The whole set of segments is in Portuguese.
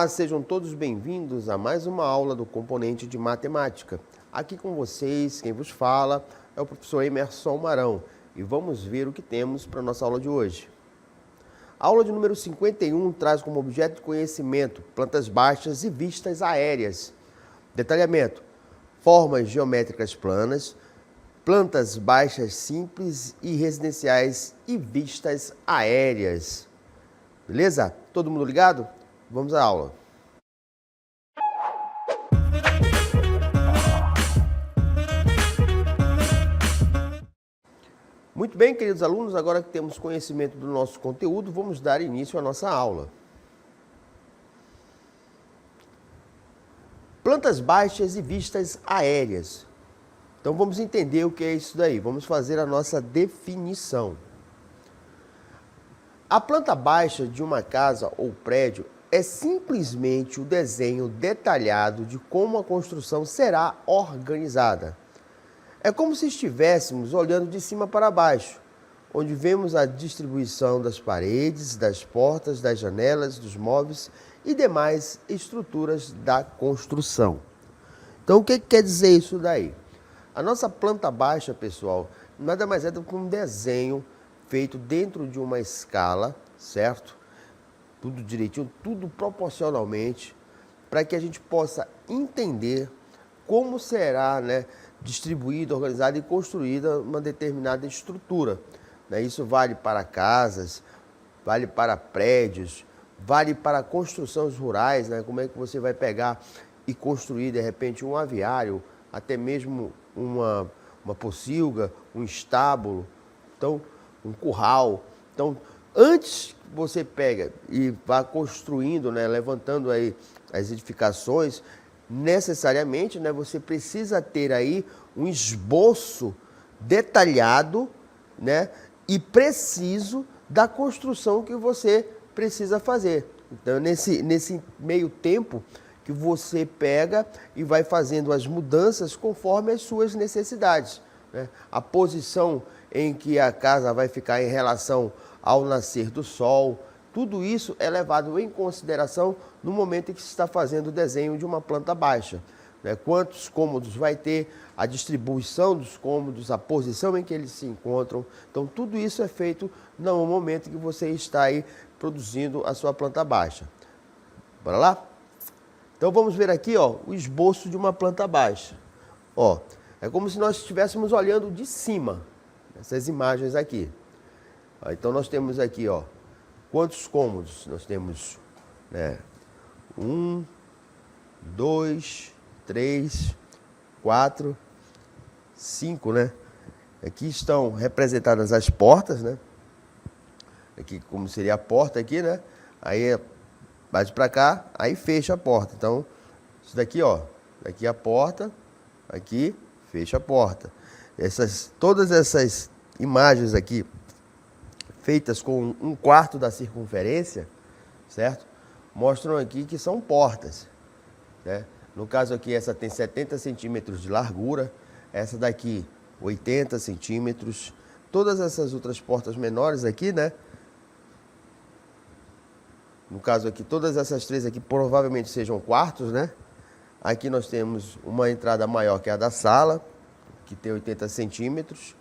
Olá, sejam todos bem-vindos a mais uma aula do componente de matemática. Aqui com vocês, quem vos fala é o professor Emerson Marão e vamos ver o que temos para a nossa aula de hoje. A aula de número 51 traz como objeto de conhecimento plantas baixas e vistas aéreas. Detalhamento: formas geométricas planas, plantas baixas simples e residenciais e vistas aéreas. Beleza? Todo mundo ligado? Vamos à aula. Muito bem, queridos alunos, agora que temos conhecimento do nosso conteúdo, vamos dar início à nossa aula. Plantas baixas e vistas aéreas. Então vamos entender o que é isso daí. Vamos fazer a nossa definição. A planta baixa de uma casa ou prédio é simplesmente o desenho detalhado de como a construção será organizada. É como se estivéssemos olhando de cima para baixo, onde vemos a distribuição das paredes, das portas, das janelas, dos móveis e demais estruturas da construção. Então, o que quer dizer isso daí? A nossa planta baixa, pessoal, nada mais é do que um desenho feito dentro de uma escala, certo? Tudo direitinho, tudo proporcionalmente, para que a gente possa entender como será, distribuída, organizada e construída uma determinada estrutura. Isso vale para casas, vale para prédios, vale para construções rurais, como é que você vai pegar e construir, de repente, um aviário, até mesmo uma pocilga, um estábulo, então, um curral. Então, antes que você pega e vá construindo, levantando aí as edificações, necessariamente, você precisa ter aí um esboço detalhado, e preciso da construção que você precisa fazer. Então, nesse meio tempo que você pega e vai fazendo as mudanças conforme as suas necessidades. A posição em que a casa vai ficar em relação ao nascer do sol, tudo isso é levado em consideração no momento em que se está fazendo o desenho de uma planta baixa. Quantos cômodos vai ter, a distribuição dos cômodos, a posição em que eles se encontram. Então, tudo isso é feito no momento em que você está aí produzindo a sua planta baixa. Bora lá? Então, vamos ver aqui, o esboço de uma planta baixa. É como se nós estivéssemos olhando de cima, essas imagens aqui. Então, nós temos aqui, quantos cômodos? Nós temos 1, 2, 3, 4, 5, Aqui estão representadas as portas, Aqui como seria a porta aqui, Aí bate para cá, aí fecha a porta. Então, isso daqui, daqui a porta, aqui fecha a porta. Todas essas imagens aqui, feitas com 1/4 da circunferência, certo? Mostram aqui que são portas, No caso aqui, essa tem 70 centímetros de largura, essa daqui 80 centímetros. Todas essas outras portas menores aqui, No caso aqui, todas essas três aqui provavelmente sejam quartos, Aqui nós temos uma entrada maior que a da sala, que tem 80 centímetros.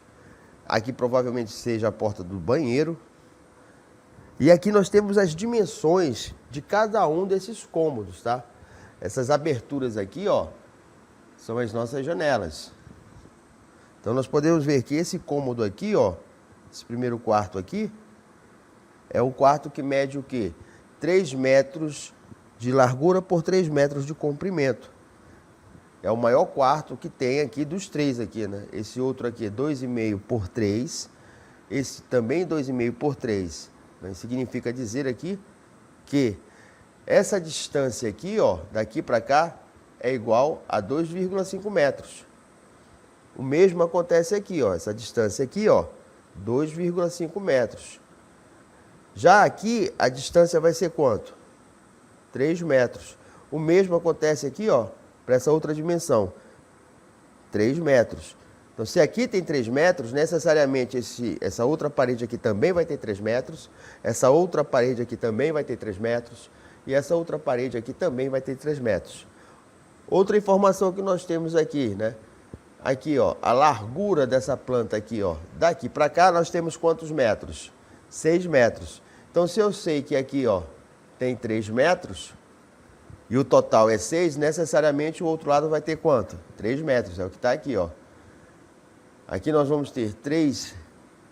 Aqui provavelmente seja a porta do banheiro. E aqui nós temos as dimensões de cada um desses cômodos, Essas aberturas aqui, são as nossas janelas. Então nós podemos ver que esse cômodo aqui, esse primeiro quarto aqui, é um quarto que mede o quê? 3 metros de largura por 3 metros de comprimento. É o maior quarto que tem aqui dos três aqui, Esse outro aqui é 2,5 por 3. Esse também 2,5 por 3. Isso significa dizer aqui que essa distância aqui, daqui para cá, é igual a 2,5 metros. O mesmo acontece aqui, essa distância aqui, 2,5 metros. Já aqui, a distância vai ser quanto? 3 metros. O mesmo acontece aqui, para essa outra dimensão. 3 metros. Então, se aqui tem 3 metros, necessariamente essa outra parede aqui também vai ter 3 metros. Essa outra parede aqui também vai ter 3 metros. e essa outra parede aqui também vai ter 3 metros. Outra informação que nós temos aqui, né? Aqui, ó, a largura dessa planta aqui, ó, daqui para cá nós temos quantos metros? 6 metros. Então, se eu sei que aqui, ó, tem 3 metros e o total é 6, necessariamente o outro lado vai ter quanto? 3 metros, é o que está aqui, ó. Aqui nós vamos ter 3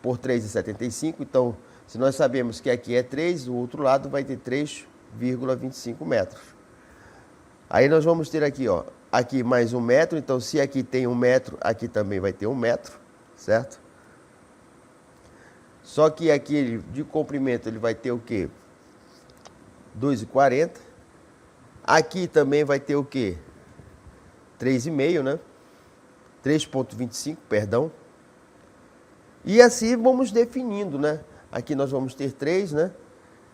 por 3,75, então, se nós sabemos que aqui é 3, o outro lado vai ter 3,25 metros. Aí nós vamos ter aqui, ó, aqui mais 1 metro, então se aqui tem 1 metro, aqui também vai ter 1 metro, certo? Só que aqui de comprimento ele vai ter o quê? 2,40. Aqui também vai ter o quê? 3,5, né? 3,25, perdão. E assim vamos definindo, né? Aqui nós vamos ter 3, né?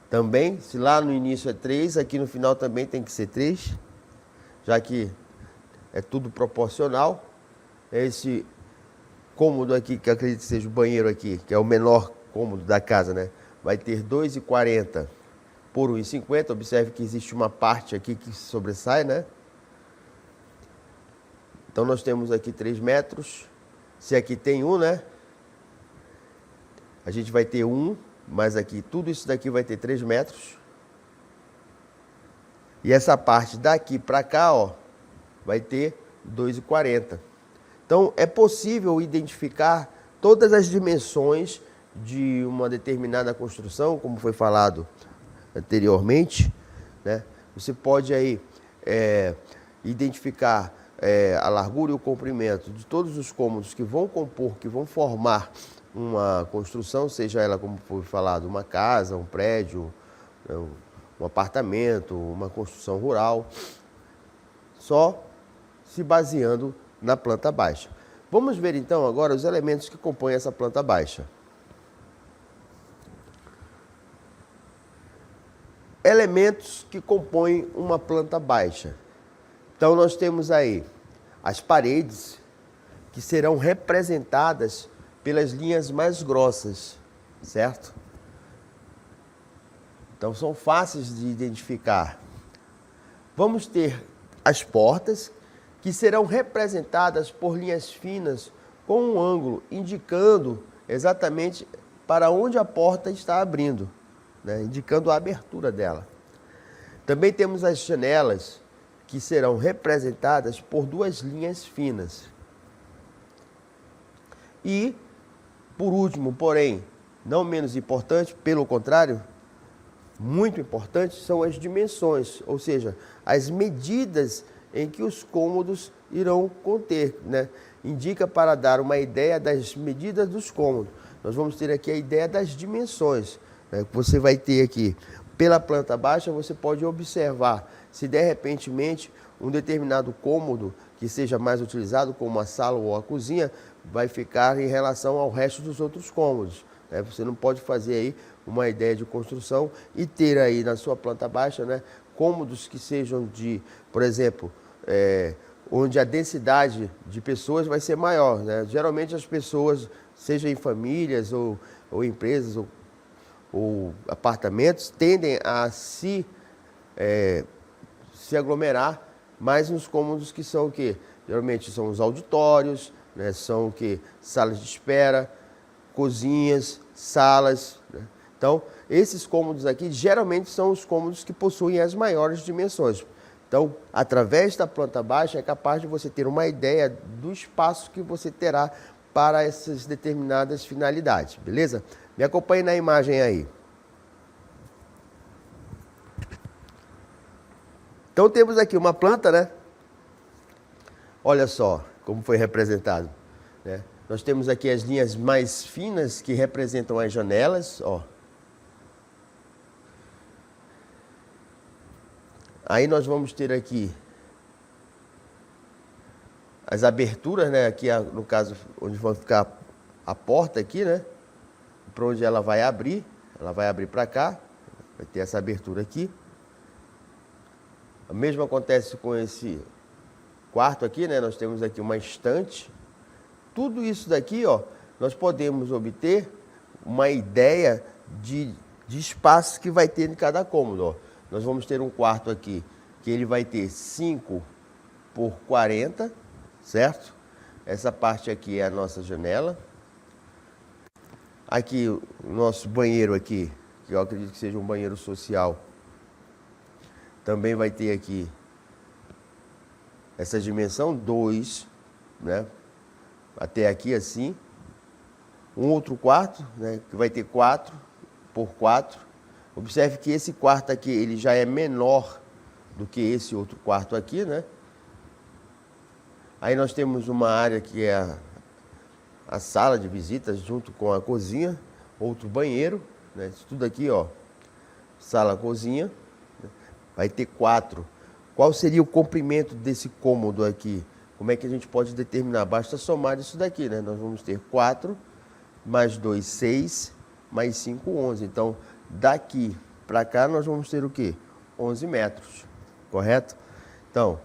Também, se lá no início é 3, aqui no final também tem que ser 3, já que é tudo proporcional. Esse cômodo aqui, que eu acredito que seja o banheiro aqui, que é o menor cômodo da casa, né? Vai ter 2,40 por 1,50. Observe que existe uma parte aqui que sobressai, né? Então nós temos aqui 3 metros. Se aqui tem 1, né? A gente vai ter 1, mas aqui tudo isso daqui vai ter 3 metros. E essa parte daqui para cá, ó, vai ter 2,40. Então é possível identificar todas as dimensões de uma determinada construção, como foi falado anteriormente, né? Você pode aí identificar a largura e o comprimento de todos os cômodos que vão compor, que vão formar uma construção, seja ela, como foi falado, uma casa, um prédio, um apartamento, uma construção rural, só se baseando na planta baixa. Vamos ver então agora os elementos que compõem essa planta baixa. Elementos que compõem uma planta baixa. Então nós temos aí as paredes, que serão representadas pelas linhas mais grossas, certo? Então são fáceis de identificar. Vamos ter as portas, que serão representadas por linhas finas com um ângulo indicando exatamente para onde a porta está abrindo, né? Indicando a abertura dela. Também temos as janelas, que serão representadas por 2 linhas finas. E, por último, porém, não menos importante, pelo contrário, muito importante, são as dimensões, ou seja, as medidas em que os cômodos irão conter, né? Indica para dar uma ideia das medidas dos cômodos. Nós vamos ter aqui a ideia das dimensões, né? Você vai ter aqui, pela planta baixa, você pode observar se de repentemente um determinado cômodo que seja mais utilizado, como a sala ou a cozinha, vai ficar em relação ao resto dos outros cômodos, né? Você não pode fazer aí uma ideia de construção e ter aí na sua planta baixa, né, cômodos que sejam de, por exemplo, onde a densidade de pessoas vai ser maior, né? Geralmente as pessoas, seja em famílias ou empresas ou apartamentos, tendem a se aglomerar mais nos cômodos que são o quê? Geralmente são os auditórios, né? São o quê? Salas de espera, cozinhas, salas, né? Então, esses cômodos aqui geralmente são os cômodos que possuem as maiores dimensões. Então, através da planta baixa é capaz de você ter uma ideia do espaço que você terá para essas determinadas finalidades, beleza? Me acompanhe na imagem aí. Então temos aqui uma planta, né? Olha só como foi representado, né? Nós temos aqui as linhas mais finas que representam as janelas, ó. Aí nós vamos ter aqui as aberturas, né? Aqui no caso onde vai ficar a porta aqui, né? Para onde ela vai abrir para cá, vai ter essa abertura aqui. O mesmo acontece com esse quarto aqui, né? Nós temos aqui uma estante. Tudo isso daqui, ó, nós podemos obter uma ideia de espaço que vai ter em cada cômodo, ó. nós vamos ter um quarto aqui que ele vai ter 5 por 40, certo? Essa parte aqui é a nossa janela. Aqui o nosso banheiro aqui, que eu acredito que seja um banheiro social, também vai ter aqui essa dimensão 2, né? Até aqui assim. Um outro quarto, né, que vai ter 4 por 4. Observe que esse quarto aqui ele já é menor do que esse outro quarto aqui, né? Aí nós temos uma área que é a sala de visitas junto com a cozinha, outro banheiro, né? Isso tudo aqui, ó, sala, cozinha, né? Vai ter 4. Qual seria o comprimento desse cômodo aqui? Como é que a gente pode determinar? Basta somar isso daqui, né? Nós vamos ter 4 mais 2, 6, mais 5, 11. Então, daqui para cá nós vamos ter o quê? 11 metros, correto? Então,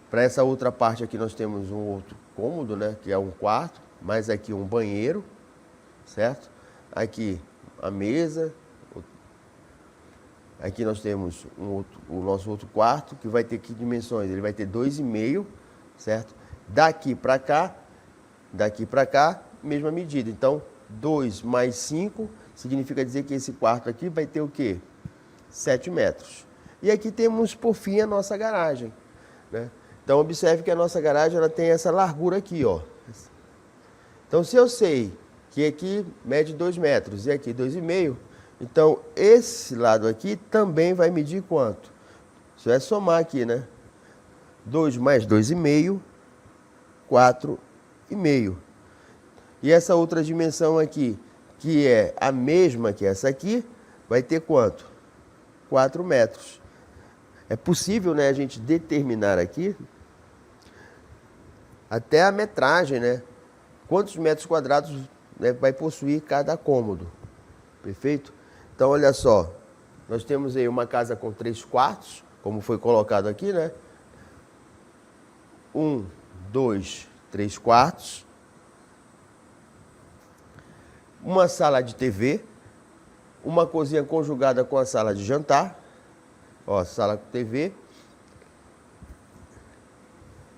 para essa outra parte aqui nós temos um outro cômodo, né? Que é um quarto, mais aqui um banheiro, certo? Aqui a mesa. Aqui nós temos o nosso outro quarto, que vai ter que dimensões? Ele vai ter 2,5, certo? Daqui para cá, mesma medida. Então, 2 mais 5 significa dizer que esse quarto aqui vai ter o quê? 7 metros. E aqui temos, por fim, a nossa garagem, né? Então, observe que a nossa garagem ela tem essa largura aqui, ó. Então, se eu sei que aqui mede 2 metros e aqui 2,5, então esse lado aqui também vai medir quanto? Isso é somar aqui, né? 2 mais 2,5, 4,5. E essa outra dimensão aqui, que é a mesma que essa aqui, vai ter quanto? 4 metros. É possível, né, a gente determinar aqui até a metragem, né? Quantos metros quadrados, né, vai possuir cada cômodo. Perfeito? Então, olha só. Nós temos aí uma casa com 3 quartos, como foi colocado aqui, né? 1, 2, 3 quartos. Uma sala de TV. Uma cozinha conjugada com a sala de jantar. Ó, sala com TV.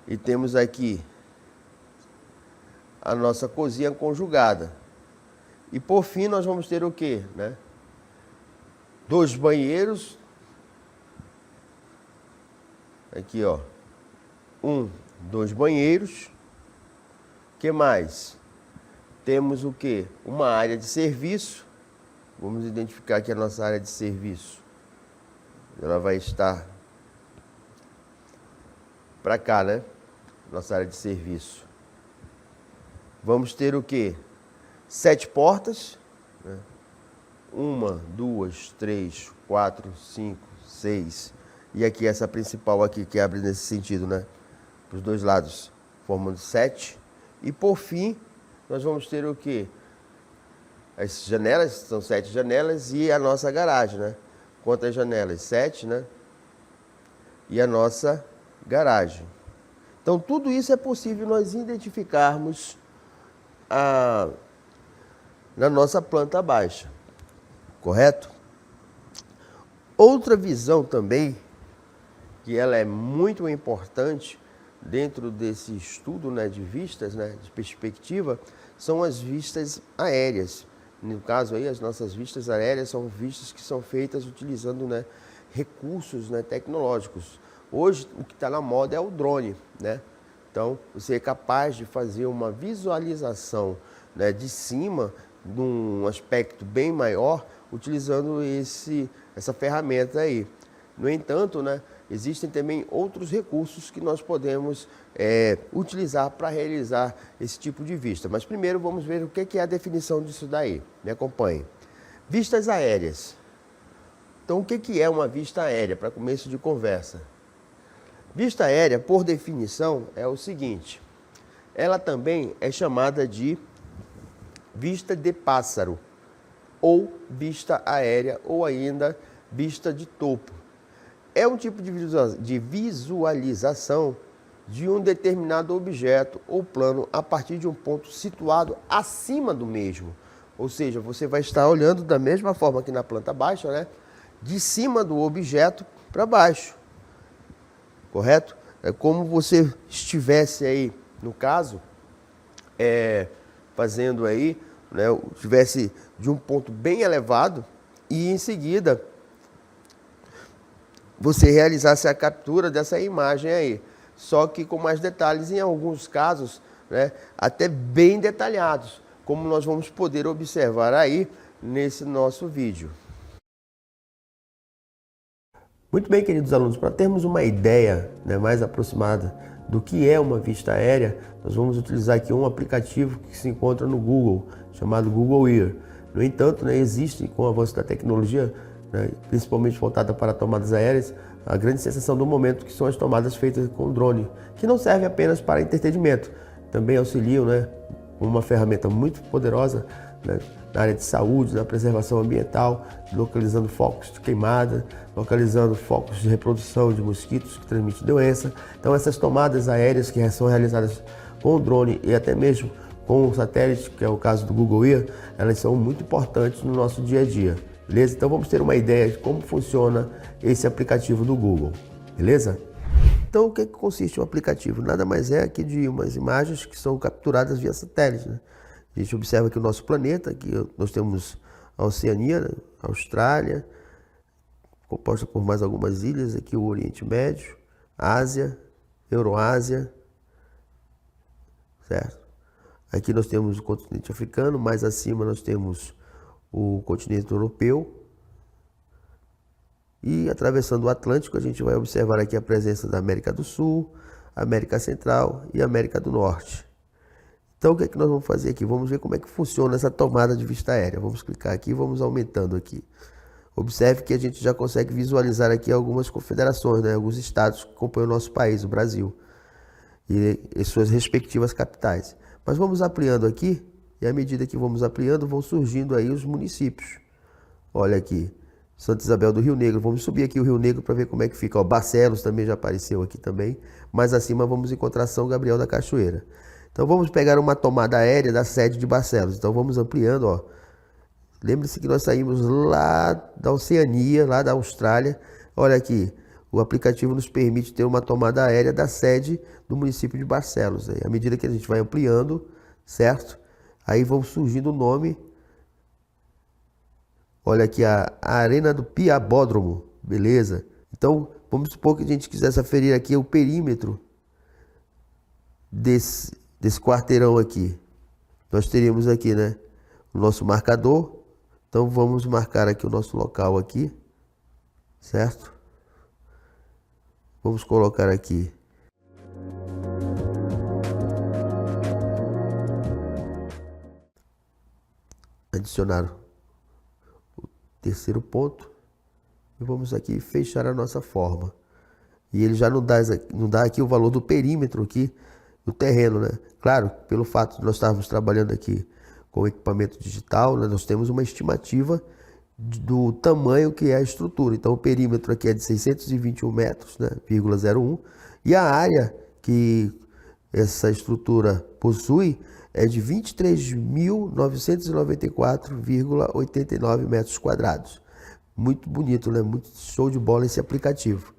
E temos aqui a nossa cozinha conjugada. E por fim nós vamos ter o quê, né? 2 banheiros. Aqui, ó. 2 banheiros. Que mais? Temos o quê? Uma área de serviço. Vamos identificar aqui a nossa área de serviço. Ela vai estar para cá, né? Nossa área de serviço. Vamos ter o quê? 7 portas. Né? 1, 2, 3, 4, 5, 6. E aqui essa principal aqui que abre nesse sentido, né? Para os dois lados, formando 7. E por fim, nós vamos ter o quê? As janelas, são 7 janelas e a nossa garagem, né? Quantas janelas? 7, né? E a nossa garagem. Então, tudo isso é possível nós identificarmos na nossa planta baixa, correto? Outra visão também, que ela é muito importante dentro desse estudo, né, de vistas, né, de perspectiva, são as vistas aéreas. No caso aí, as nossas vistas aéreas são vistas que são feitas utilizando, né, recursos, né, tecnológicos. Hoje, o que está na moda é o drone, né? Então, você é capaz de fazer uma visualização, né, de cima, num aspecto bem maior, utilizando essa ferramenta aí. No entanto, né, existem também outros recursos que nós podemos utilizar para realizar esse tipo de vista. Mas primeiro vamos ver o que é a definição disso daí. Me acompanhe. Vistas aéreas. Então, o que é uma vista aérea, para começo de conversa? Vista aérea, por definição, é o seguinte. Ela também é chamada de vista de pássaro, ou vista aérea, ou ainda vista de topo. É um tipo de visualização de um determinado objeto ou plano a partir de um ponto situado acima do mesmo. Ou seja, você vai estar olhando da mesma forma que na planta baixa, né? de cima do objeto para baixo, correto? É como você estivesse aí, no caso, fazendo aí, né, estivesse de um ponto bem elevado e em seguida você realizasse a captura dessa imagem aí, só que com mais detalhes, em alguns casos, né, até bem detalhados, como nós vamos poder observar aí nesse nosso vídeo. Muito bem, queridos alunos, para termos uma ideia, né, mais aproximada do que é uma vista aérea, nós vamos utilizar aqui um aplicativo que se encontra no Google, chamado Google Earth. No entanto, né, existe, com o avanço da tecnologia, né, principalmente voltada para tomadas aéreas, a grande sensação do momento, que são as tomadas feitas com drone, que não serve apenas para entretenimento, também auxiliam, né, uma ferramenta muito poderosa, né, na área de saúde, na preservação ambiental, localizando focos de queimada, localizando focos de reprodução de mosquitos que transmitem doença. Então essas tomadas aéreas que são realizadas com o drone e até mesmo com o satélite, que é o caso do Google Earth, elas são muito importantes no nosso dia a dia, beleza? Então vamos ter uma ideia de como funciona esse aplicativo do Google, beleza? Então o que consiste o aplicativo? Nada mais é que de umas imagens que são capturadas via satélite, né? A gente observa aqui o nosso planeta, aqui nós temos a Oceania, né? A Austrália, composta por mais algumas ilhas, aqui o Oriente Médio, Ásia, Euroásia, certo? Aqui nós temos o continente africano, mais acima nós temos o continente europeu. E atravessando o Atlântico, a gente vai observar aqui a presença da América do Sul, América Central e América do Norte. Então o que é que nós vamos fazer aqui? Vamos ver como é que funciona essa tomada de vista aérea. Vamos clicar aqui e vamos aumentando aqui. Observe que a gente já consegue visualizar aqui algumas confederações, né? Alguns estados que compõem o nosso país, o Brasil, e suas respectivas capitais. Mas vamos ampliando aqui, e à medida que vamos ampliando, vão surgindo aí os municípios. Olha aqui, Santa Isabel do Rio Negro. Vamos subir aqui o Rio Negro para ver como é que fica. Ó, Barcelos também já apareceu aqui também. Mais acima vamos encontrar São Gabriel da Cachoeira. Então vamos pegar uma tomada aérea da sede de Barcelos. Então vamos ampliando, ó. Lembre-se que nós saímos lá da Oceania, lá da Austrália. Olha aqui, o aplicativo nos permite ter uma tomada aérea da sede do município de Barcelos. À medida que a gente vai ampliando, certo? Aí vão surgindo o nome. Olha aqui a Arena do Piabódromo, beleza? Então vamos supor que a gente quisesse aferir aqui o perímetro desse quarteirão aqui. Nós teríamos aqui, né, o nosso marcador. Então vamos marcar aqui o nosso local aqui, certo? Vamos colocar aqui adicionar o terceiro ponto e vamos aqui fechar a nossa forma. E ele já não dá aqui o valor do perímetro aqui do terreno, né? Claro, pelo fato de nós estarmos trabalhando aqui com equipamento digital, né, nós temos uma estimativa do tamanho que é a estrutura. Então o perímetro aqui é de 621 metros, né, 0,01, e a área que essa estrutura possui é de 23.994,89 metros quadrados. Muito bonito, né? Muito show de bola esse aplicativo.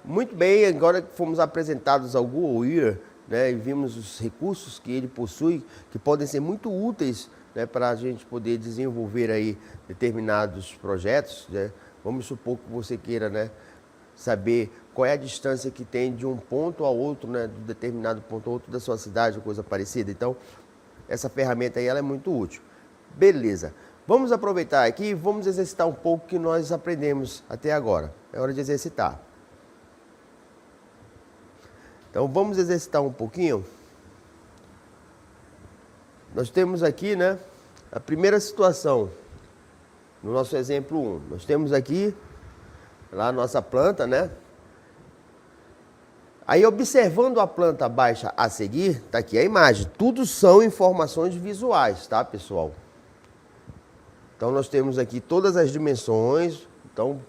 Muito bem, agora que fomos apresentados ao Google Earth, né, e vimos os recursos que ele possui, que podem ser muito úteis, né, para a gente poder desenvolver aí determinados projetos, né? Vamos supor que você queira, né, saber qual é a distância que tem de um ponto ao outro, né, de um determinado ponto ao outro da sua cidade, coisa parecida. Então, essa ferramenta aí ela é muito útil. Beleza, vamos aproveitar aqui e vamos exercitar um pouco o que nós aprendemos até agora. É hora de exercitar. Então vamos exercitar um pouquinho. Nós temos aqui, né, a primeira situação, no nosso exemplo 1. Nós temos aqui lá a nossa planta, né? Aí observando a planta baixa a seguir, tá aqui a imagem. Tudo são informações visuais, tá, pessoal? Então nós temos aqui todas as dimensões, então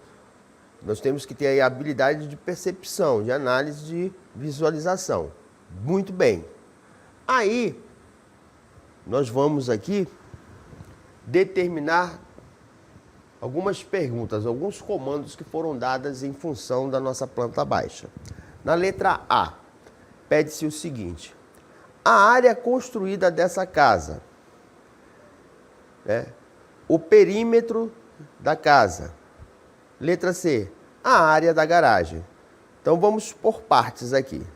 nós temos que ter aí a habilidade de percepção, de análise, de visualização. Muito bem. Aí, nós vamos aqui determinar algumas perguntas, alguns comandos que foram dados em função da nossa planta baixa. Na letra A, pede-se o seguinte: a área construída dessa casa, o perímetro da casa. Letra C, a área da garagem. Então vamos por partes aqui.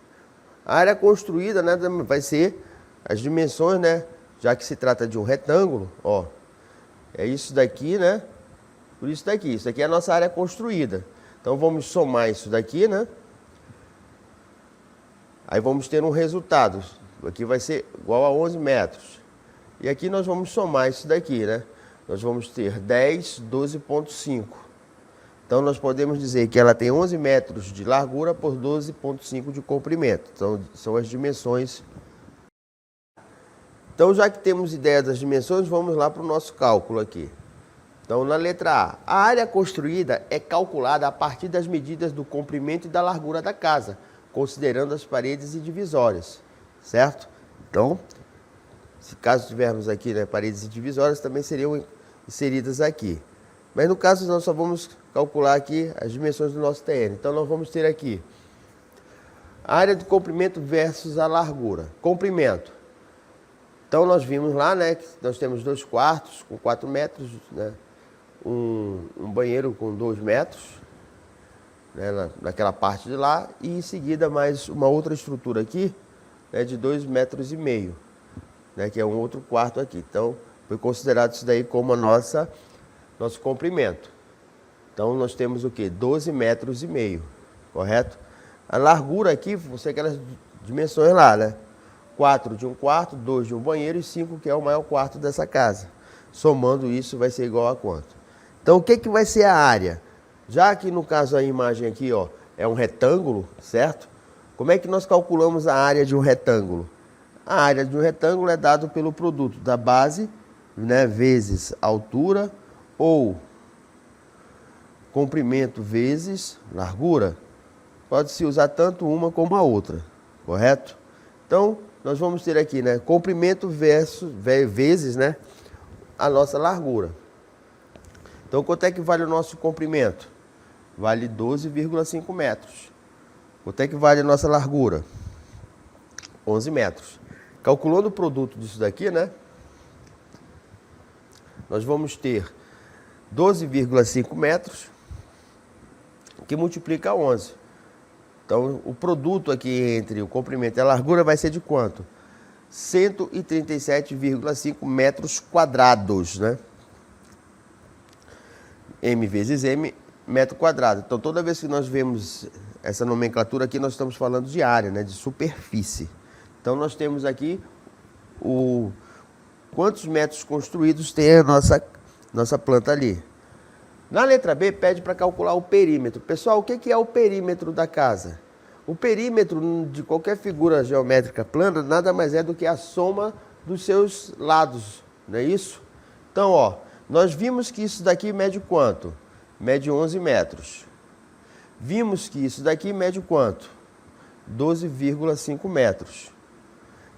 A área construída, né, vai ser as dimensões, né, já que se trata de um retângulo, ó, é isso daqui, né, por isso daqui. Isso daqui é a nossa área construída. Então vamos somar isso daqui, né, aí vamos ter um resultado. Aqui vai ser igual a 11 metros. E aqui nós vamos somar isso daqui, né, nós vamos ter 10, 12,5. Então, nós podemos dizer que ela tem 11 metros de largura por 12,5 de comprimento. Então, são as dimensões. Então, já que temos ideia das dimensões, vamos lá para o nosso cálculo aqui. Então, na letra A, a área construída é calculada a partir das medidas do comprimento e da largura da casa, considerando as paredes e divisórias, certo? Então, se caso tivermos aqui, né, paredes e divisórias, também seriam inseridas aqui. Mas no caso nós só vamos calcular aqui as dimensões do nosso terreno. Então nós vamos ter aqui a área de comprimento versus a largura. Comprimento. Então nós vimos lá, né, que nós temos 2 quartos com 4 metros, né, um banheiro com 2 metros, né, naquela parte de lá, e em seguida mais uma outra estrutura aqui, né, de 2,5 metros, né, que é um outro quarto aqui. Então foi considerado isso daí como nosso comprimento. Então nós temos o que? 12,5 metros, correto? A largura aqui, você aquelas dimensões lá, né? 4 de um quarto, 2 de um banheiro e 5 que é o maior quarto dessa casa. Somando isso vai ser igual a quanto? Então o que vai ser a área? Já que no caso a imagem aqui, ó, é um retângulo, certo? Como é que nós calculamos a área de um retângulo? A área de um retângulo é dado pelo produto da base, né, vezes altura, ou comprimento vezes largura. Pode-se usar tanto uma como a outra, correto? Então, nós vamos ter aqui, né, comprimento vezes, né, a nossa largura. Então, quanto é que vale o nosso comprimento? Vale 12,5 metros. Quanto é que vale a nossa largura? 11 metros. Calculando o produto disso daqui, né, nós vamos ter 12,5 metros, que multiplica 11. Então, o produto aqui entre o comprimento e a largura vai ser de quanto? 137,5 metros quadrados, né? M vezes M, metro quadrado. Então, toda vez que nós vemos essa nomenclatura aqui, nós estamos falando de área, né? De superfície. Então, nós temos aqui quantos metros construídos tem a nossa planta ali. Na letra B, pede para calcular o perímetro. Pessoal, o que é o perímetro da casa? O perímetro de qualquer figura geométrica plana nada mais é do que a soma dos seus lados, não é isso? Então, ó, nós vimos que isso daqui mede quanto? Mede 11 metros. Vimos que isso daqui mede quanto? 12,5 metros.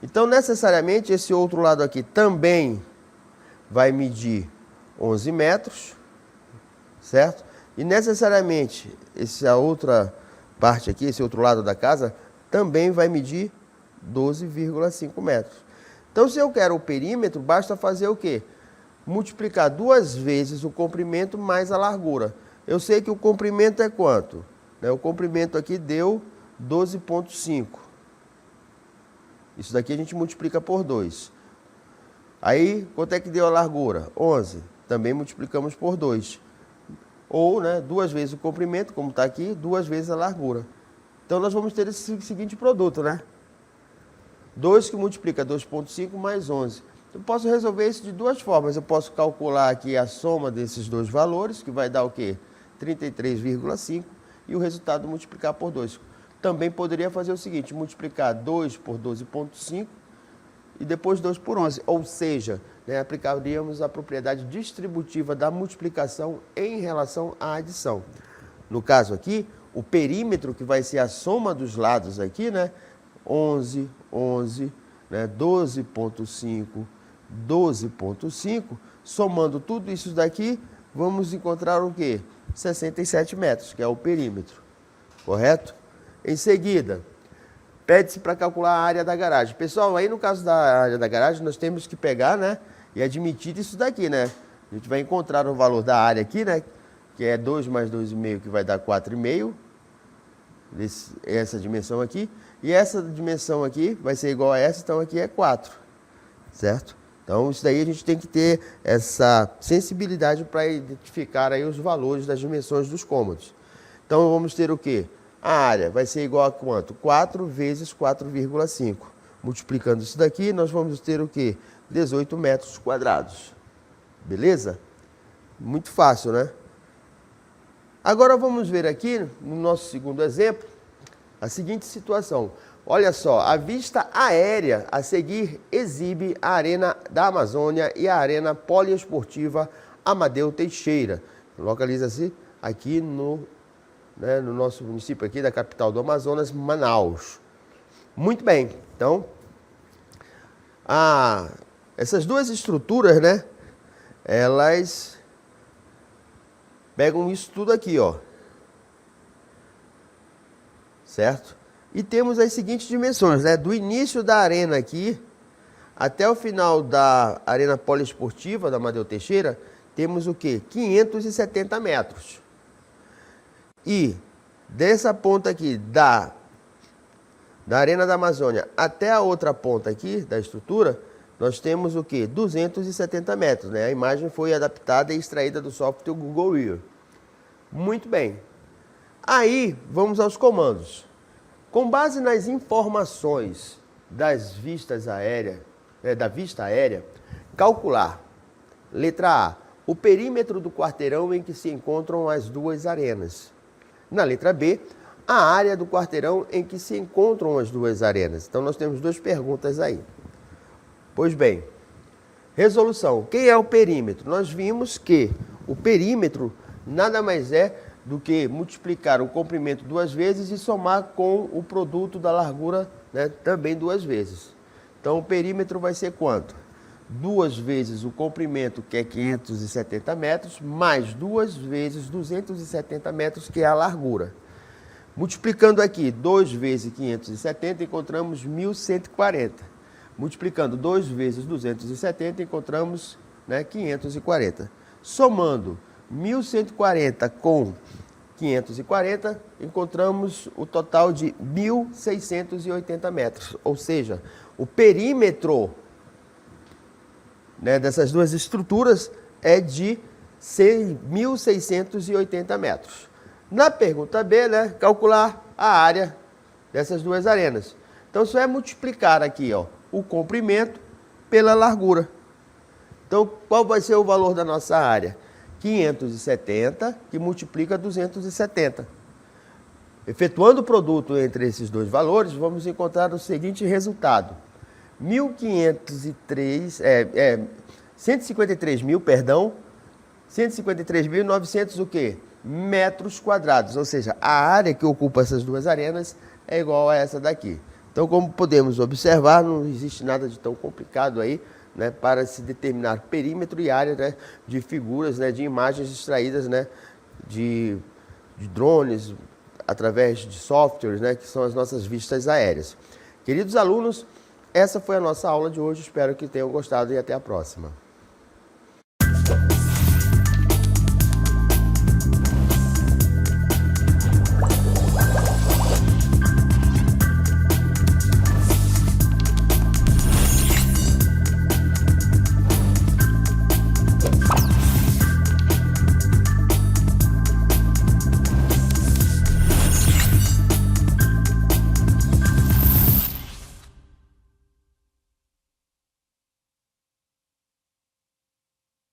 Então, necessariamente, esse outro lado aqui também vai medir 11 metros, certo? E necessariamente, essa outra parte aqui, esse outro lado da casa, também vai medir 12,5 metros. Então, se eu quero o perímetro, basta fazer o quê? Multiplicar 2 vezes o comprimento mais a largura. Eu sei que o comprimento é quanto? O comprimento aqui deu 12,5. Isso daqui a gente multiplica por 2. Aí, quanto é que deu a largura? 11. Também multiplicamos por 2. Ou, né, 2 vezes o comprimento, como está aqui, 2 vezes a largura. Então, nós vamos ter esse seguinte produto, né? 2 que multiplica 2,5 mais 11. Eu posso resolver isso de duas formas. Eu posso calcular aqui a soma desses dois valores, que vai dar o quê? 33,5, e o resultado multiplicar por 2. Também poderia fazer o seguinte, multiplicar 2 por 12,5 e depois 2 por 11. Ou seja, né, aplicaríamos a propriedade distributiva da multiplicação em relação à adição. No caso aqui, o perímetro, que vai ser a soma dos lados aqui, né, 11, 11, né, 12,5 12,5, somando tudo isso daqui, vamos encontrar o quê? 67 metros, que é o perímetro, correto? Em seguida, pede-se para calcular a área da garagem. Pessoal, aí no caso da área da garagem, nós temos que pegar, né, e admitir isso daqui, né? A gente vai encontrar o valor da área aqui, né, que é 2 mais 2,5, que vai dar 4,5, essa dimensão aqui, e essa dimensão aqui vai ser igual a essa, então aqui é 4, certo? Então, isso daí a gente tem que ter essa sensibilidade para identificar aí os valores das dimensões dos cômodos. Então, vamos ter o quê? A área vai ser igual a quanto? 4 vezes 4,5. Multiplicando isso daqui, nós vamos ter o quê? 18 metros quadrados. Beleza? Muito fácil, né? Agora, vamos ver aqui, no nosso segundo exemplo, a seguinte situação. Olha só, a vista aérea a seguir exibe a Arena da Amazônia e a Arena Poliesportiva Amadeu Teixeira. Localiza-se aqui no nosso município, aqui da capital do Amazonas, Manaus. Muito bem, então, essas duas estruturas, né, elas pegam isso tudo aqui, ó, certo? E temos as seguintes dimensões, né? Do início da arena aqui até o final da Arena Poliesportiva da Amadeu Teixeira, temos o quê? 570 metros. E dessa ponta aqui da Arena da Amazônia até a outra ponta aqui da estrutura, nós temos o quê? 270 metros, né? A imagem foi adaptada e extraída do software Google Earth. Muito bem. Aí, vamos aos comandos. Com base nas informações das vistas aéreas, da vista aérea, calcular, letra A, o perímetro do quarteirão em que se encontram as duas arenas. Na letra B, a área do quarteirão em que se encontram as duas arenas. Então, nós temos duas perguntas aí. Pois bem, resolução. Quem é o perímetro? Nós vimos que o perímetro nada mais é do que multiplicar o comprimento duas vezes e somar com o produto da largura, né, também duas vezes. Então, o perímetro vai ser quanto? 2 vezes o comprimento, que é 570 metros, mais 2 vezes 270 metros, que é a largura. Multiplicando aqui 2 vezes 570, encontramos 1.140. Multiplicando 2 vezes 270, encontramos, né, 540. Somando 1.140 com 540, encontramos o total de 1.680 metros. Ou seja, o perímetro, né, dessas duas estruturas é de 1.680 metros. Na pergunta B, né, calcular a área dessas duas arenas. Então, só é multiplicar aqui, ó, o comprimento pela largura. Então, qual vai ser o valor da nossa área? 570, que multiplica 270. Efetuando o produto entre esses dois valores, vamos encontrar o seguinte resultado. 153.900 o quê? Metros quadrados, ou seja, a área que ocupa essas duas arenas é igual a essa daqui. Então, como podemos observar, não existe nada de tão complicado aí, né, para se determinar perímetro e área, né, de figuras, né, de imagens extraídas, né, de drones, através de softwares, né, que são as nossas vistas aéreas. Queridos alunos, essa foi a nossa aula de hoje, espero que tenham gostado e até a próxima.